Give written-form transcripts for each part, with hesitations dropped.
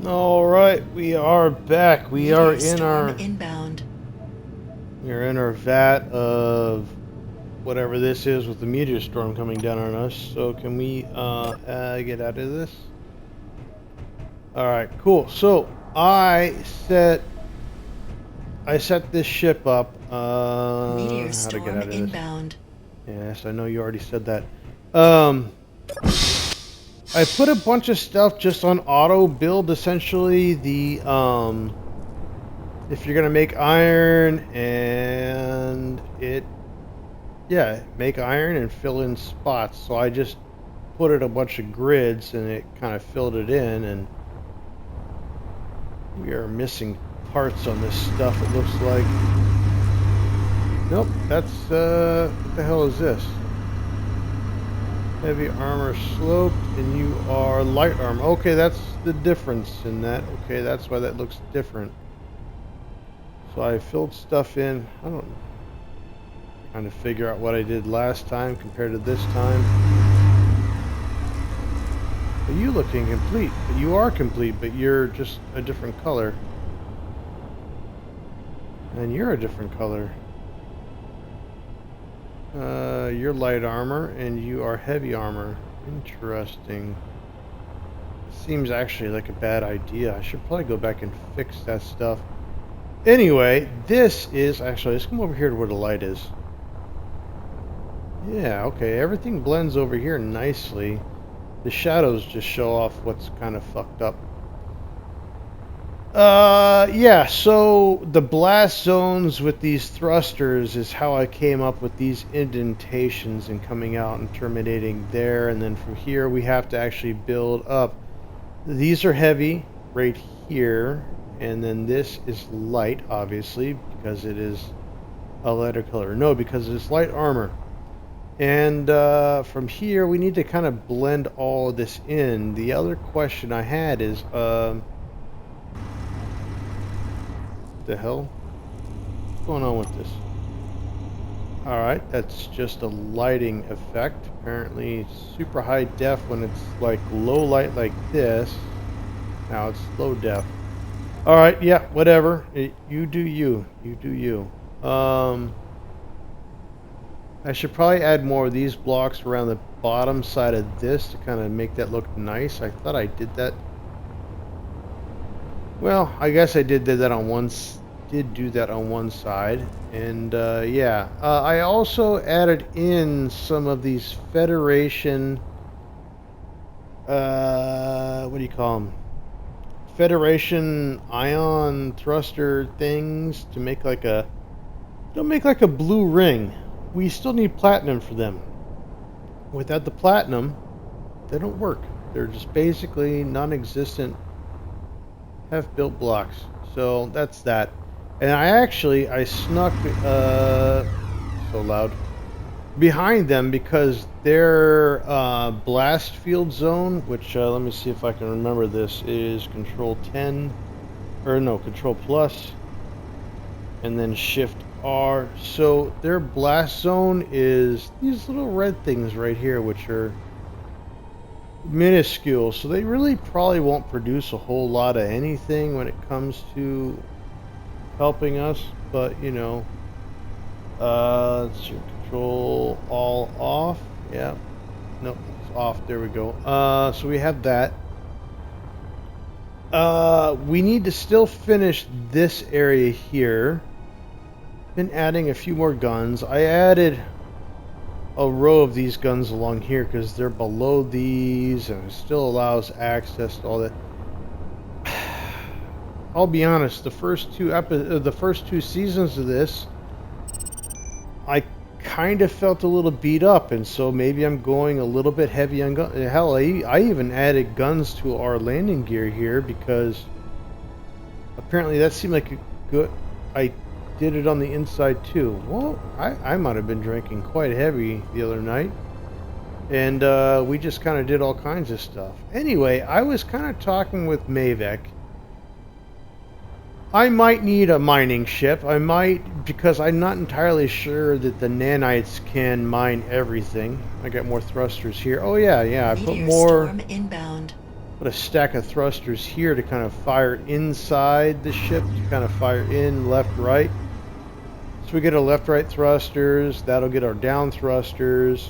All right, we are back. We are in our inbound. we're in our vat of whatever this is with the meteor storm coming down on us. So can we get out of this? All right, cool. So I set this ship up. Meteor How to get storm out of this? inbound. Yes, I know you already said that. Um, I put a bunch of stuff just on auto build. Essentially, if you're gonna make iron and make iron and fill in spots. So I just put it a bunch of grids and it kind of filled it in, and we are missing parts on this stuff, it looks like. Nope, that's what the hell is this? Heavy armor sloped and you are light armor. Okay, that's the difference in that. Okay, that's why that looks different. So I filled stuff in. I don't know. Trying to figure out what I did last time compared to this time. Are you looking complete? You are complete, but you're just a different color. And you're a different color. You're light armor and you are heavy armor. Interesting. Seems actually like a bad idea. I should probably go back and fix that stuff. Anyway, this is actually, let's come over here to where the light is. Yeah, okay, everything blends over here nicely. The shadows just show off what's kind of fucked up. Yeah, so the blast zones with these thrusters is how I came up with these indentations and coming out and terminating there, and then from here we have to actually build up. These are heavy right here, and then this is light, obviously, because it is a lighter color. No, because it's light armor. And from here we need to kind of blend all of this in. The other question I had is the hell? What's going on with this? Alright, that's just a lighting effect. Apparently super high def when it's like low light like this. Now it's low def. Alright, yeah, whatever. You do you. You do you. I should probably add more of these blocks around the bottom side of this to kind of make that look nice. I thought I did that. Well, I guess I did that on one side, and yeah, I also added in some of these Federation. What do you call them? Federation ion thruster things to make like a. Don't make like a blue ring. We still need platinum for them. Without the platinum, they don't work. They're just basically non-existent half-built blocks. So that's that. And I snuck so loud behind them because their blast field zone, which let me see if I can remember this, is control 10 or no, control plus and then shift R. So their blast zone is these little red things right here, which are minuscule, so they really probably won't produce a whole lot of anything when it comes to helping us, but you know, let's control all off. Yeah, nope, it's off. There we go. So we have that. We need to still finish this area here. Been adding a few more guns. I added a row of these guns along here because they're below these and it still allows access to all that. I'll be honest, the first two seasons of this, I kind of felt a little beat up, and so maybe I'm going a little bit heavy on guns. Hell, I even added guns to our landing gear here because apparently that seemed like a good. I did it on the inside too. Well, I might have been drinking quite heavy the other night, and we just kind of did all kinds of stuff. Anyway, I was kind of talking with Mavek. I might need a mining ship. I might, because I'm not entirely sure that the nanites can mine everything. I got more thrusters here. Oh yeah, I put more. Storm inbound. put a stack of thrusters here to kind of fire inside the ship, to kind of fire in left, right. So we get our left, right thrusters. That'll get our down thrusters.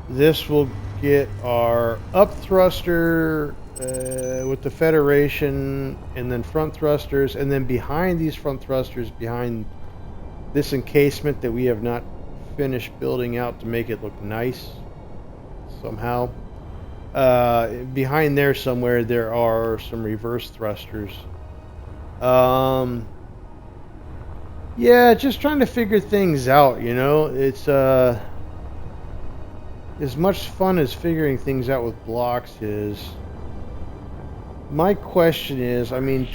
This will get our up thruster with the Federation, and then front thrusters, and then behind these front thrusters, behind this encasement that we have not finished building out to make it look nice somehow. Behind there somewhere there are some reverse thrusters. Yeah, just trying to figure things out, you know. It's as much fun as figuring things out with blocks is. My question is, I mean,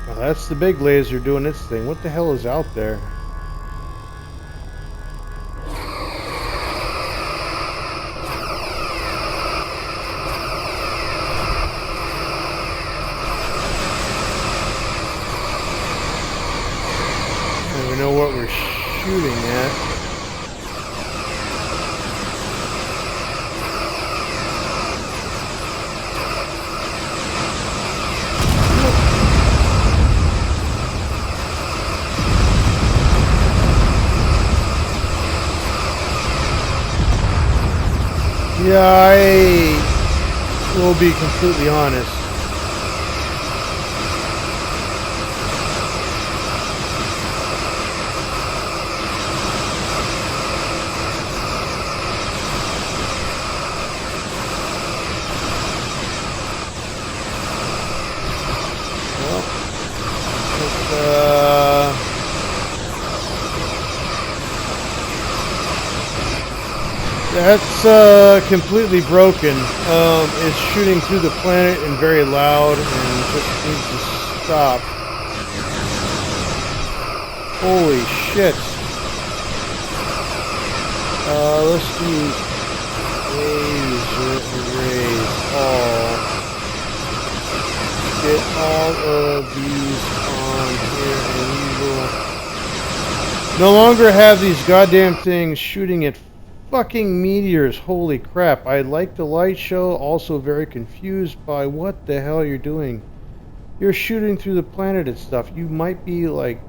well, that's the big laser doing its thing. What the hell is out there? I don't even know what we're shooting at. Yeah, I will be completely honest. That's completely broken. It's shooting through the planet and very loud and just needs to stop. Holy shit. Let's do laser arrays all. Get all of these on here and we will no longer have these goddamn things shooting at fucking meteors. Holy crap. I like the light show, also very confused by what the hell you're doing. You're shooting through the planet and stuff. You might be like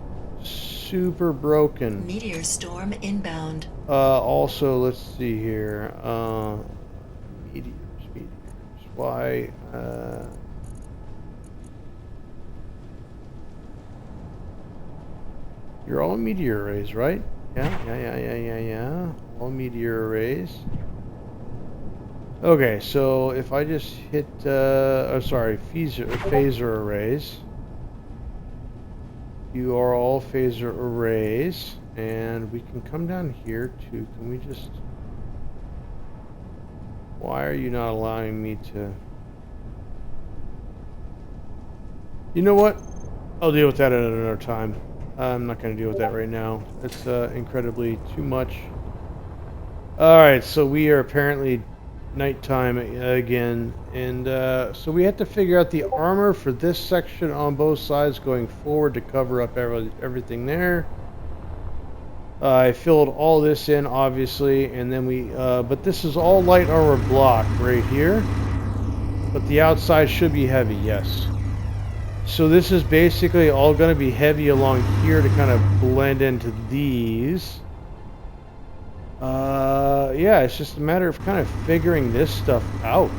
super broken. Meteor storm inbound. Also, let's see here. Meteors. Why? You're all meteor arrays, right? Yeah. All meteor arrays. Okay, so if I just hit, phaser arrays. You are all phaser arrays, and we can come down here to, can we just, why are you not allowing me to, you know what? I'll deal with that at another time. I'm not going to deal with that right now. It's incredibly too much. Alright, so we are apparently nighttime again, and so we have to figure out the armor for this section on both sides going forward to cover up everything there. I filled all this in, obviously, and then we, but this is all light armor block right here, but the outside should be heavy, yes. So this is basically all going to be heavy along here to kind of blend into these. Yeah, it's just a matter of kind of figuring this stuff out.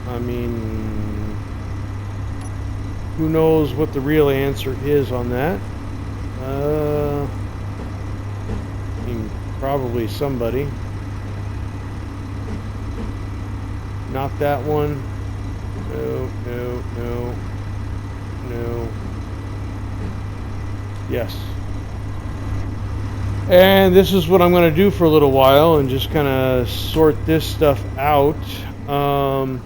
I mean, who knows what the real answer is on that? I mean, probably somebody. Not that one. No. Yes. And this is what I'm going to do for a little while and just kind of sort this stuff out. I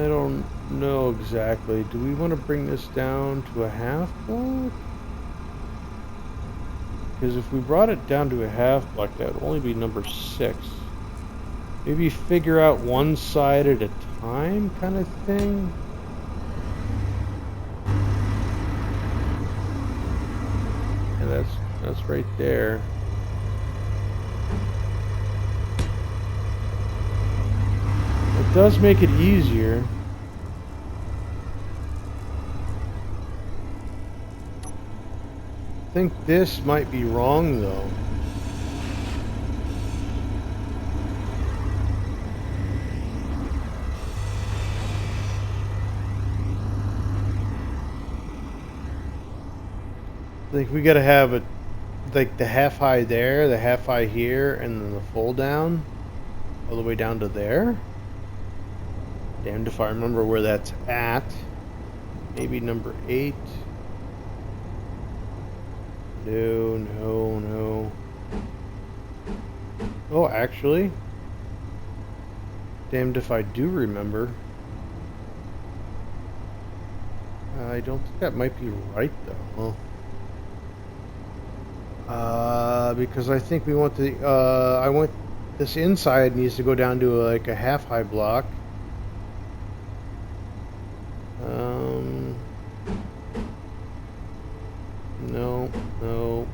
don't know exactly. Do we want to bring this down to a half block? Because if we brought it down to a half block, that would only be number 6. Maybe figure out one side at a time kind of thing. And that's right there. does make it easier. I think this might be wrong though. I think we gotta have it like the half high there, the half high here, and then the fold down all the way down to there. Damned if I remember where that's at. Maybe number 8. No, no, no. Oh, actually, damned if I do remember. I don't think that might be right though. Because I think we want the I want this inside needs to go down to like a half high block. No, no.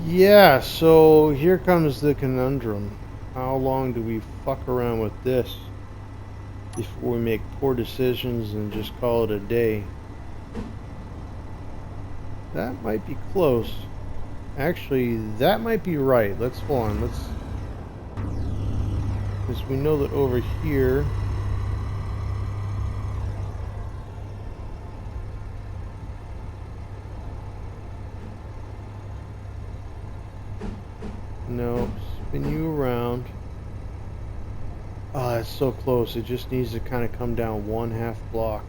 Yeah, so here comes the conundrum. How long do we fuck around with this before we make poor decisions and just call it a day? That might be close. Actually, that might be right. Let's hold on. Let's, because we know that over here. No, spin you around. Ah, it's so close. It just needs to kind of come down 1/2 block.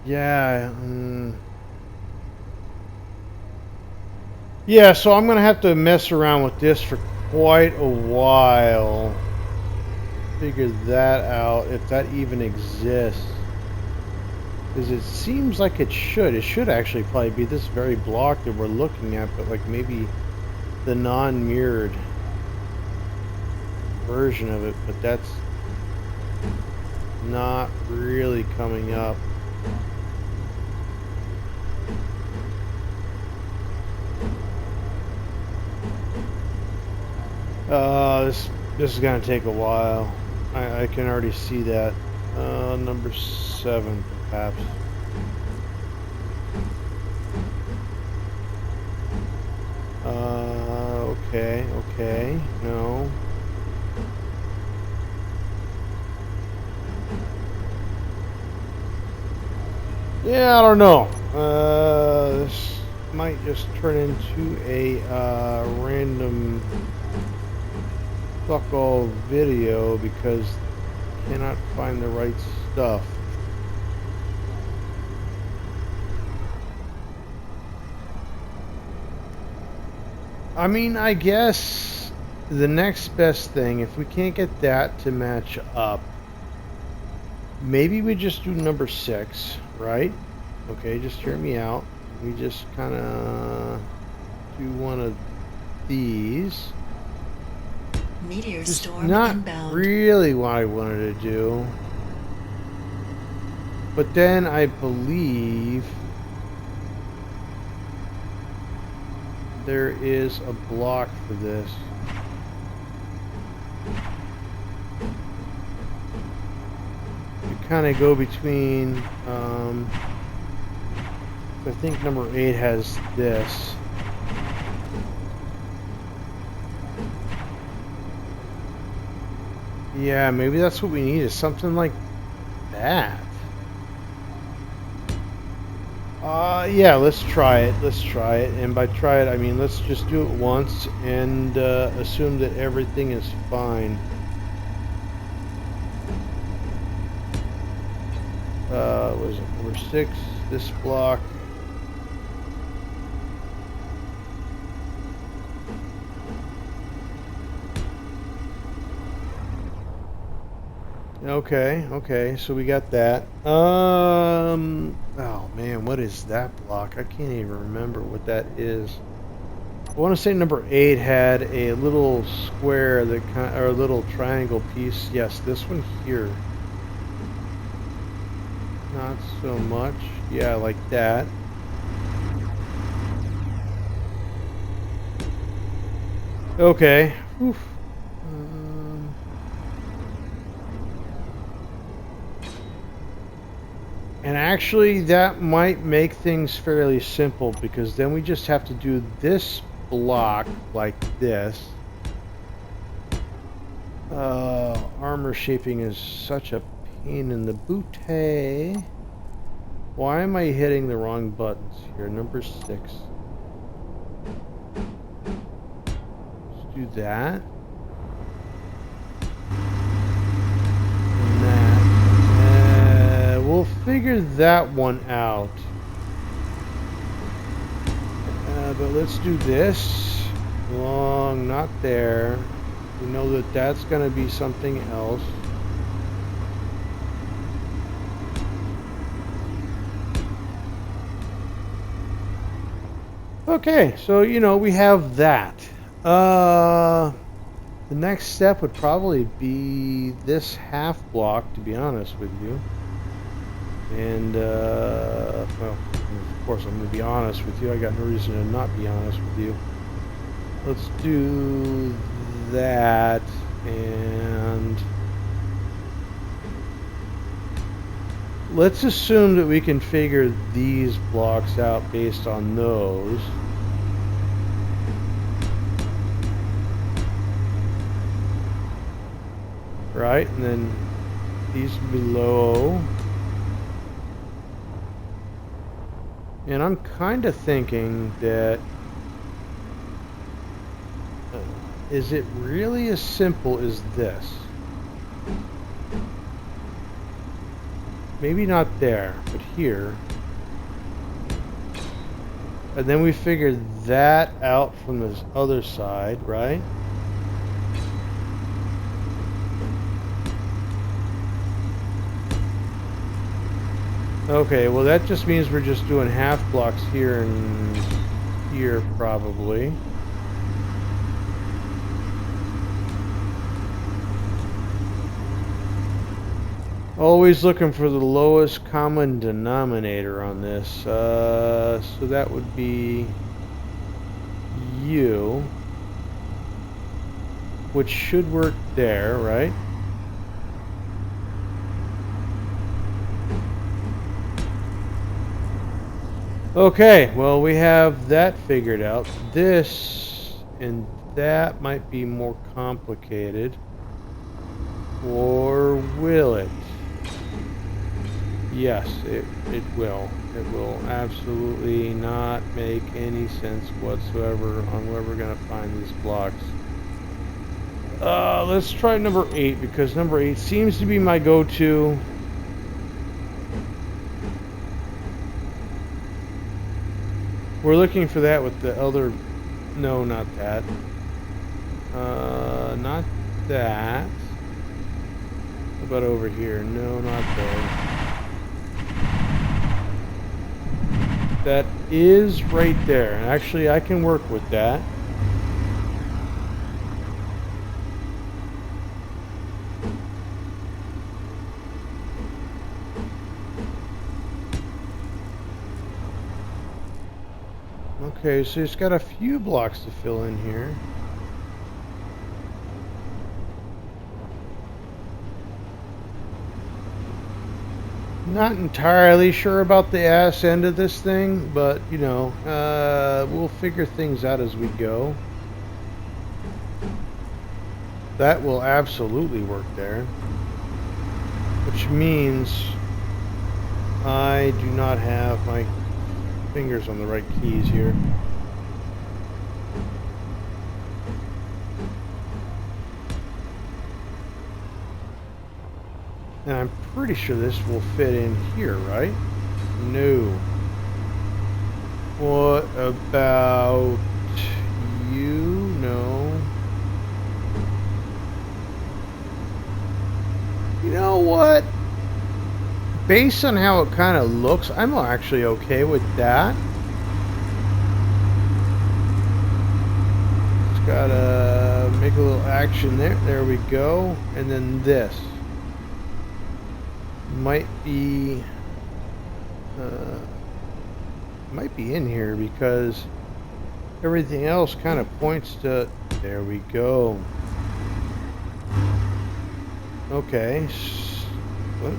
Yeah. Yeah, so I'm going to have to mess around with this for quite a while. Figure that out, if that even exists. Because it seems like it should. It should actually probably be this very block that we're looking at, but like maybe the non-mirrored version of it, but that's not really coming up. This is gonna take a while. I can already see that. Number 7, perhaps. Okay, okay, no. Yeah, I don't know. This might just turn into a random fuck all video because I cannot find the right stuff. I mean, I guess the next best thing, if we can't get that to match up, maybe we just do number 6, right? Okay, just hear me out. We just kind of do one of these. Meteor Just storm not inbound. really what I wanted to do. But then I believe there is a block for this. You kind of go between, I think number 8 has this. Yeah, maybe that's what we need, is something like that. Yeah, let's try it. Let's try it. And by try it, I mean let's just do it once and assume that everything is fine. Was it number 6? This block. Okay, okay, so we got that. Oh man, what is that block? I can't even remember what that is. I want to say number 8 had a little square that kind, or a little triangle piece. Yes, this one here. Not so much. Yeah, like that. Okay. Oof. And actually, that might make things fairly simple because then we just have to do this block like this. Armor shaping is such a pain in the booty. Why am I hitting the wrong buttons here? Number 6. Let's do that. And that. We'll figure that one out. But let's do this. Long, not there. We know that that's going to be something else. Okay, so, you know, we have that. The next step would probably be this half block, to be honest with you. And, well, of course I'm going to be honest with you. I got no reason to not be honest with you. Let's do that, and let's assume that we can figure these blocks out based on those. Right, and then these below. And I'm kind of thinking that is it really as simple as this? Maybe not there, but here. And then we figured that out from this other side, right? Okay, well that just means we're just doing half blocks here and here probably. Always looking for the lowest common denominator on this. So that would be you, which should work there, right? Okay, well we have that figured out. This and that might be more complicated. Or will it? Yes, it will. It will absolutely not make any sense whatsoever on where we're going to find these blocks. Let's try number 8 because number 8 seems to be my go-to. We're looking for that with the other... No, not that. Not that. What about over here? No, not there. That is right there. Actually, I can work with that. Okay, so it's got a few blocks to fill in here. Not entirely sure about the ass end of this thing, but, you know, we'll figure things out as we go. That will absolutely work there. Which means I do not have my fingers on the right keys here. And I'm pretty sure this will fit in here, right? No. What about you? No. You know what? Based on how it kind of looks, I'm actually okay with that. make a little action there. There we go. And then this might be in here because everything else kind of points to. There we go. Okay. What?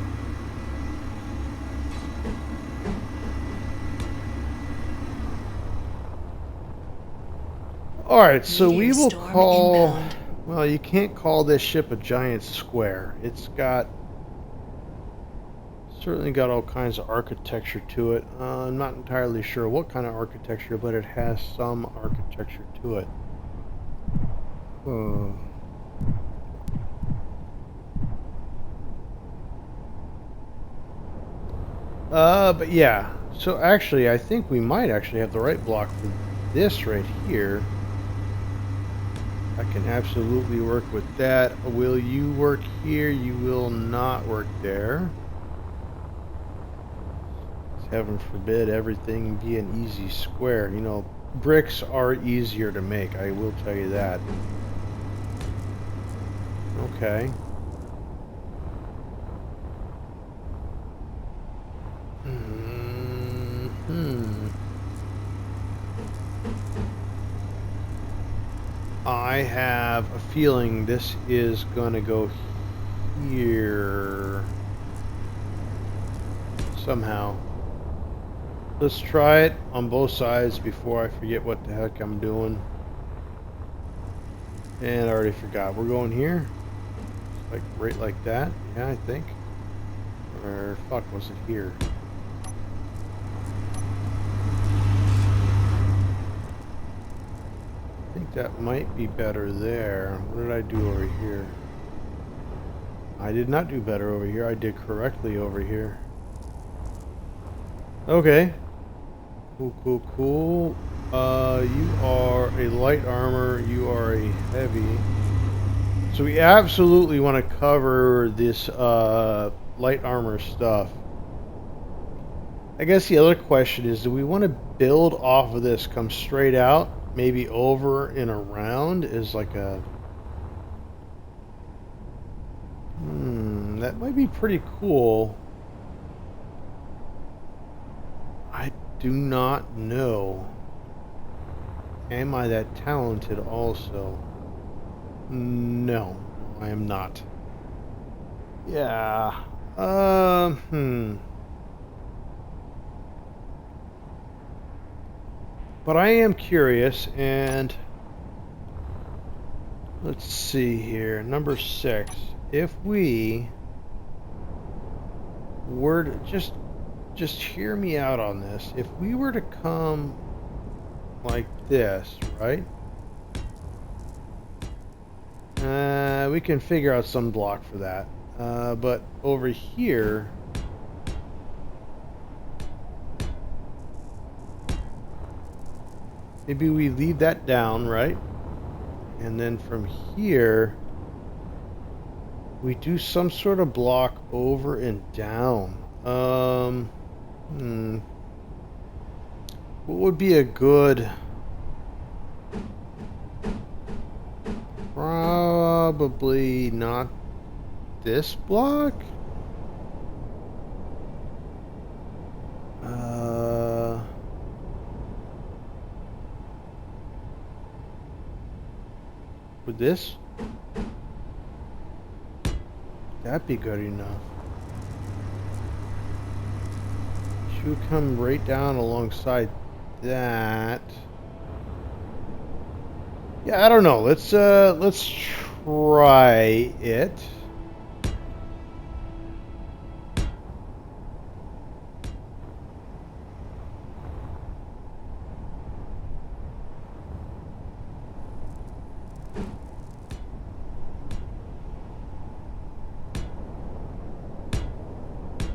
All right, so we will call. Inbound. Well, you can't call this ship a giant square. It's got certainly got all kinds of architecture to it. I'm not entirely sure what kind of architecture, but it has some architecture to it. But yeah. So actually, I think we might actually have the right block for this right here. I can absolutely work with that. Will you work here? You will not work there. Heaven forbid everything be an easy square. You know, bricks are easier to make, I will tell you that. Okay. I have a feeling this is gonna go here somehow. Let's try it on both sides before I forget what the heck I'm doing. And I already forgot. We're going here? Like right like that? Yeah, I think. Or fuck, was it here? I think that might be better there. What did I do over here? I did not do better over here. I did correctly over here. Okay. Cool. You are a light armor. You are a heavy. So we absolutely want to cover this light armor stuff. I guess the other question is, do we want to build off of this, come straight out, maybe over and around is like a... that might be pretty cool. I do not know. Am I that talented also? No, I am not. Yeah. But I am curious, and let's see here. Number 6. If we were to just hear me out on this. If we were to come like this, right? We can figure out some block for that. But over here, maybe we leave that down, right? And then from here, we do some sort of block over and down. What would be a good... Probably not this block? Would this? That'd be good enough. Should come right down alongside that. Yeah, I don't know. Let's try it.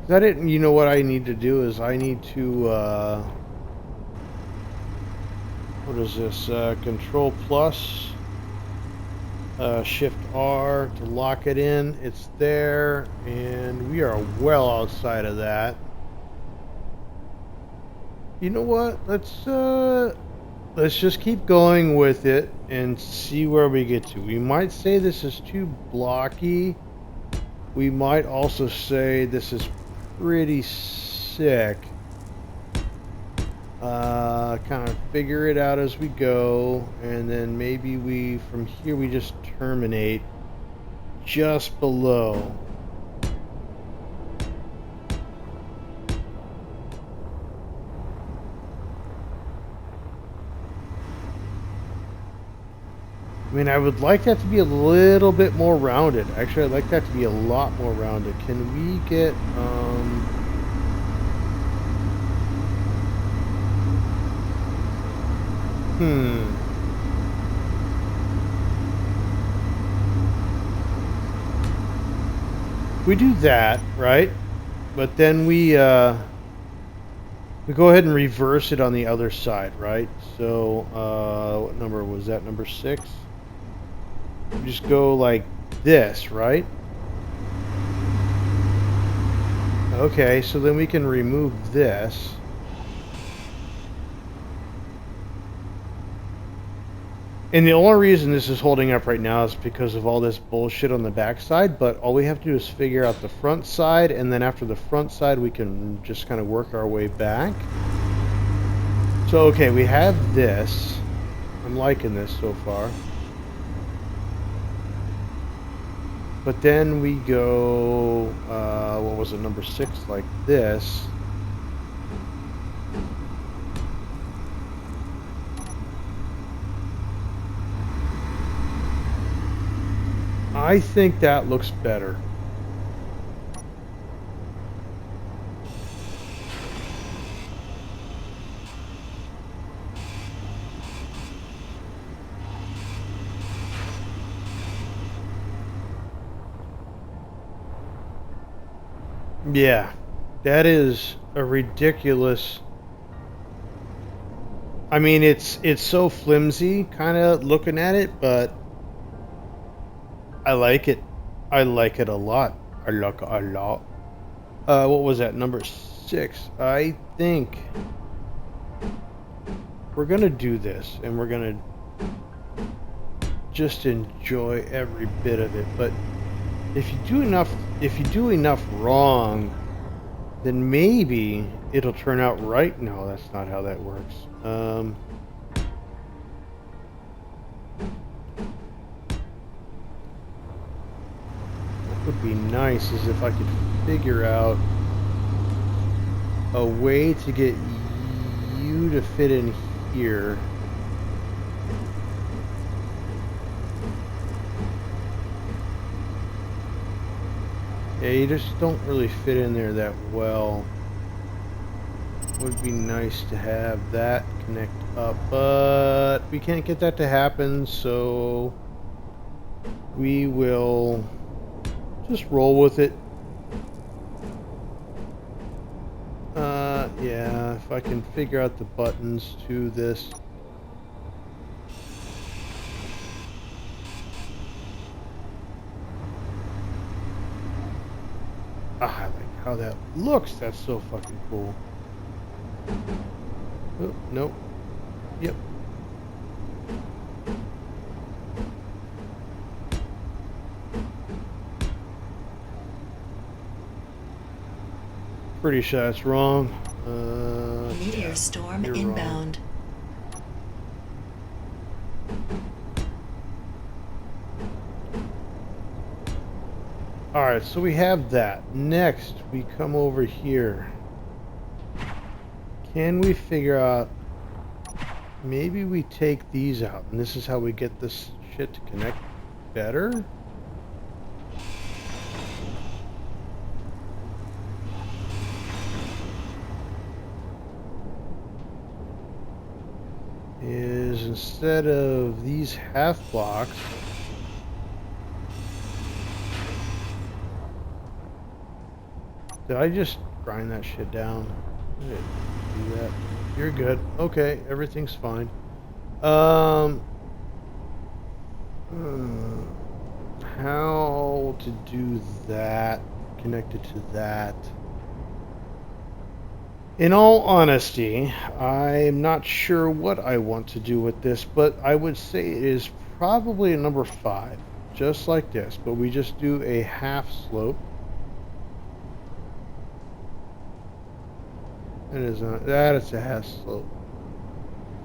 That it. You know what I need to do is I need to what is this? Control plus, Shift R to lock it in. It's there, and we are well outside of that. You know what? Let's let's just keep going with it and see where we get to. We might say this is too blocky. We might also say this is pretty sick. Kind of figure it out as we go, and then maybe we, from here, we just terminate just below. I mean, I would like that to be a little bit more rounded. Actually, I'd like that to be a lot more rounded. Can we get, we do that, right? But then we go ahead and reverse it on the other side, right? So, what number was that? Number 6? We just go like this, right? Okay, so then we can remove this. And the only reason this is holding up right now is because of all this bullshit on the back side, but all we have to do is figure out the front side, and then after the front side we can just kind of work our way back. So, okay, we have this. I'm liking this so far. But then we go, what was it, number 6, like this. I think that looks better. Yeah, that is a ridiculous. I mean, it's so flimsy, kind of looking at it, but I like it. I like it a lot. I like it a lot. What was that? Number 6. I think we're gonna do this, and we're gonna just enjoy every bit of it. But if you do enough wrong, then maybe it'll turn out right. No, that's not how that works. What would be nice is if I could figure out a way to get you to fit in here. Yeah, you just don't really fit in there that well. Would be nice to have that connect up, but we can't get that to happen, so we will just roll with it. Yeah, if I can figure out the buttons to this. I like how that looks. That's so fucking cool. Oh, nope. Yep. Pretty sure that's wrong. Meteor storm inbound. Alright, so we have that. Next, we come over here. Can we figure out... Maybe we take these out, and this is how we get this shit to connect better? Is instead of these half blocks, did I just grind that shit down? I didn't do that. You're good. Okay, everything's fine. How to do that connected to that? In all honesty, I'm not sure what I want to do with this, but I would say it is probably a number 5, just like this, but we just do a half slope. It is not, that is a half slope.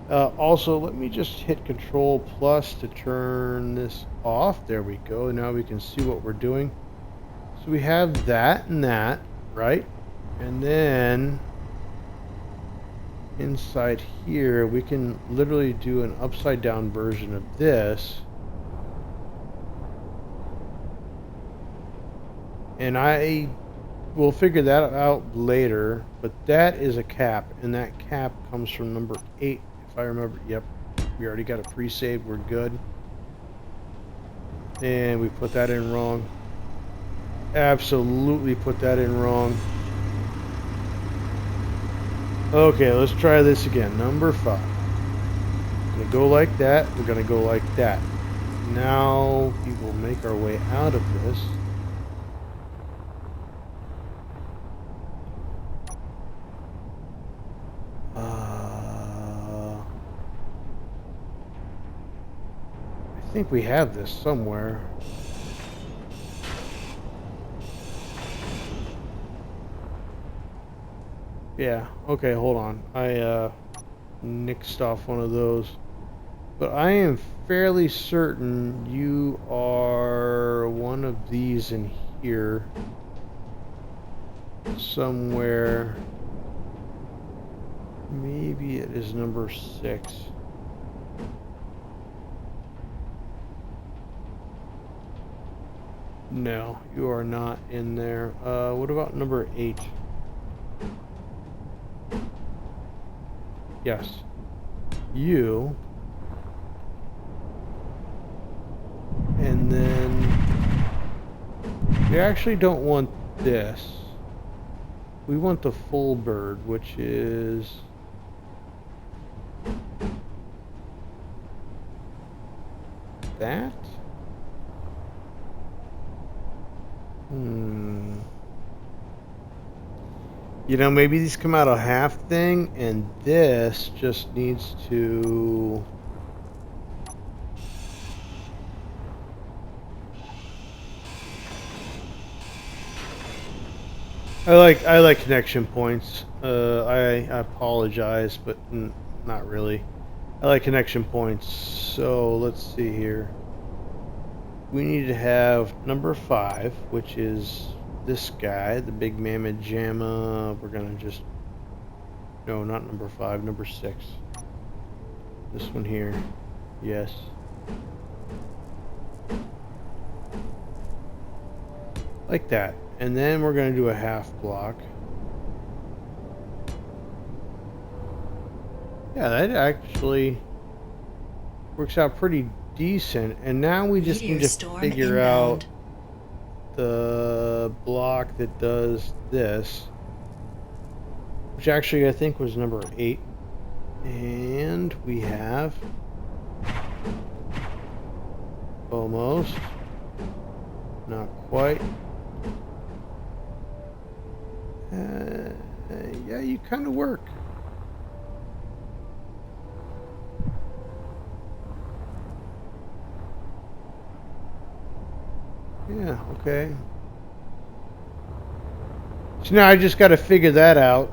Also, let me just hit Control Plus to turn this off. There we go. Now we can see what we're doing. So we have that and that, right? And then inside here, we can literally do an upside down version of this. And I will figure that out later, but that is a cap, and that cap comes from number 8, if I remember. Yep, we already got it pre-saved. We're good. And we put that in wrong. Absolutely put that in wrong. Okay, let's try this again. Number 5. We're gonna go like that. We're gonna go like that. Now we will make our way out of this. I think we have this somewhere. Yeah, okay, hold on. I nixed off one of those. But I am fairly certain you are one of these in here. Somewhere. Maybe it is number 6. No, you are not in there. What about number 8? Yes. You. And then we actually don't want this. We want the full bird, which is that. You know, maybe these come out a half thing, and this just needs to... I like connection points. I apologize, but not really. I like connection points. So let's see here. We need to have number 5, which is this guy, the big mammoth jamma. We're gonna just, no, not number 5, number 6. This one here. Yes. Like that. And then we're gonna do a half block. Yeah, that actually works out pretty decent. And now we just need to figure out the block that does this, which actually I think was number 8. And we have almost, not quite. Yeah, you kind of work. Yeah, okay. So now I just got to figure that out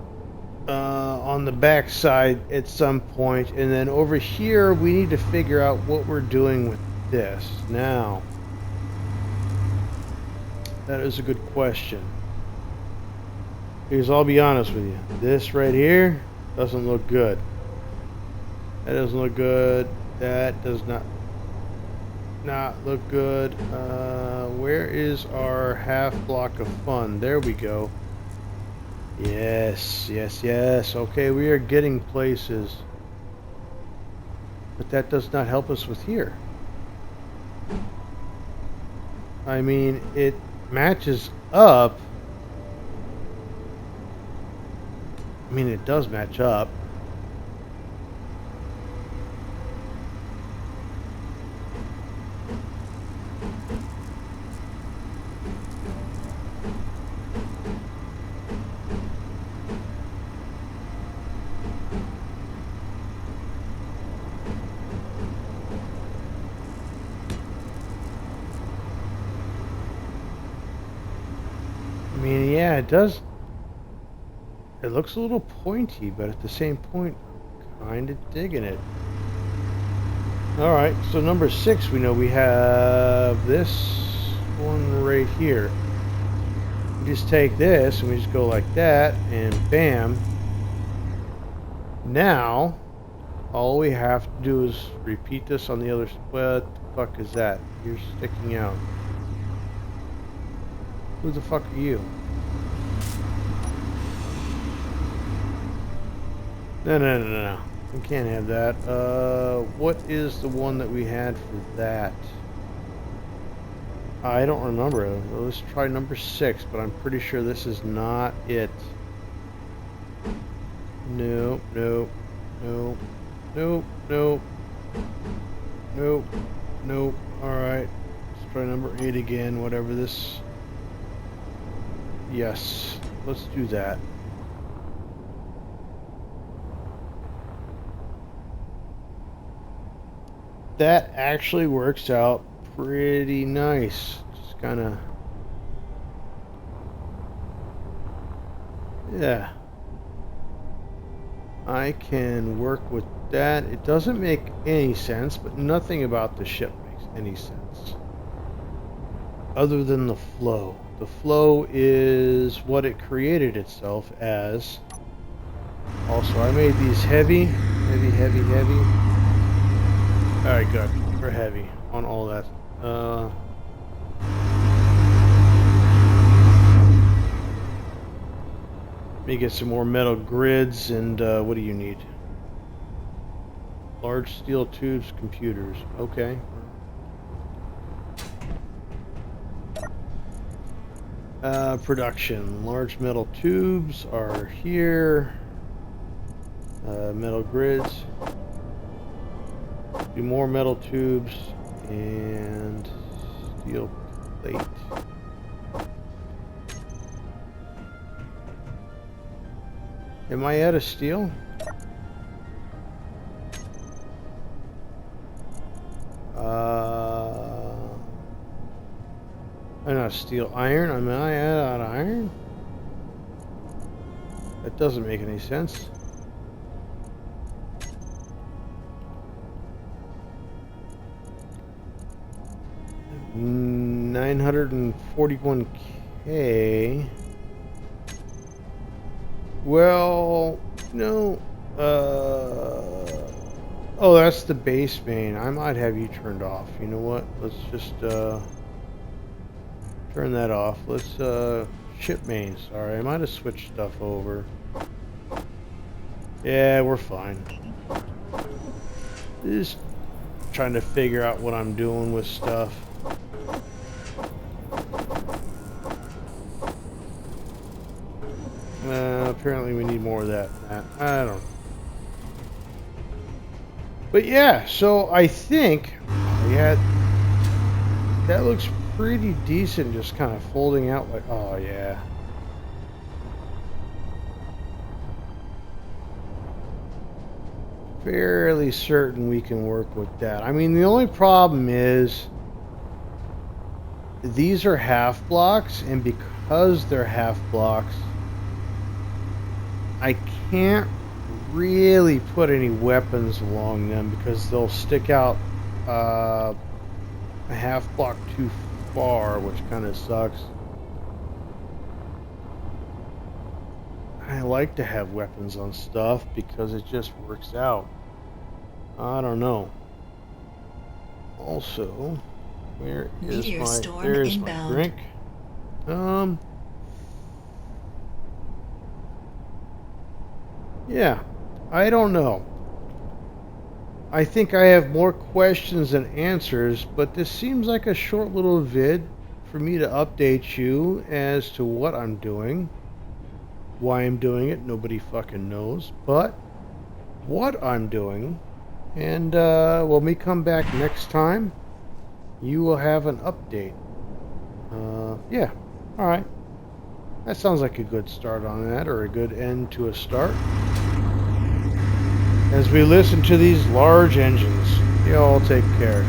on the back side at some point, and then over here we need to figure out what we're doing with this. Now, that is a good question. Because I'll be honest with you, this right here doesn't look good. That doesn't look good. That does not look good. Where is our half block of fun? There we go. Yes, yes, yes. Okay, we are getting places. But that does not help us with here. I mean, it matches up. I mean, it does match up. mean, yeah, it does. It looks a little pointy, but at the same point, kind of digging it. Alright, so number 6, we know we have this one right here. We just take this and we just go like that, and bam. Now, all we have to do is repeat this on the other. What the fuck is that? You're sticking out. Who the fuck are you? No. We can't have that. What is the one that we had for that? I don't remember. Let's try number 6, but I'm pretty sure this is not it. Nope. Alright. Let's try number 8 again, whatever this... Yes. Let's do that. That actually works out pretty nice. Just kind of... Yeah. I can work with that. It doesn't make any sense, but nothing about the ship makes any sense. Other than the flow. The flow is what it created itself as. Also, I made these heavy. Alright, good. We're heavy on all that. Let me get some more metal grids, and what do you need? Large steel tubes, computers. Okay. Production. Large metal tubes are here. Metal grids. Do more metal tubes and steel plate. Am I out of steel? I'm not steel. Iron? Am I out of iron? That doesn't make any sense. $941K. Well, no. Oh, that's the base main. I might have you turned off. You know what? Let's just turn that off. Let's ship main. Sorry, I might have switched stuff over. Yeah, we're fine. Just trying to figure out what I'm doing with stuff. Apparently we need more of that. I don't know. But yeah, so I think, yeah, that looks pretty decent, just kind of folding out like, oh yeah. Fairly certain we can work with that. I mean, the only problem is these are half blocks, and because they're half blocks, I can't really put any weapons along them because they'll stick out a half block too far, which kind of sucks. I like to have weapons on stuff because it just works out. I don't know. Also, where is there's my drink? Yeah, I don't know. I think I have more questions than answers, but this seems like a short little vid for me to update you as to what I'm doing. Why I'm doing it, nobody fucking knows, but what I'm doing. And when we come back next time, you will have an update. Yeah, alright. That sounds like a good start on that, or a good end to a start. As we listen to these large engines, y'all take care.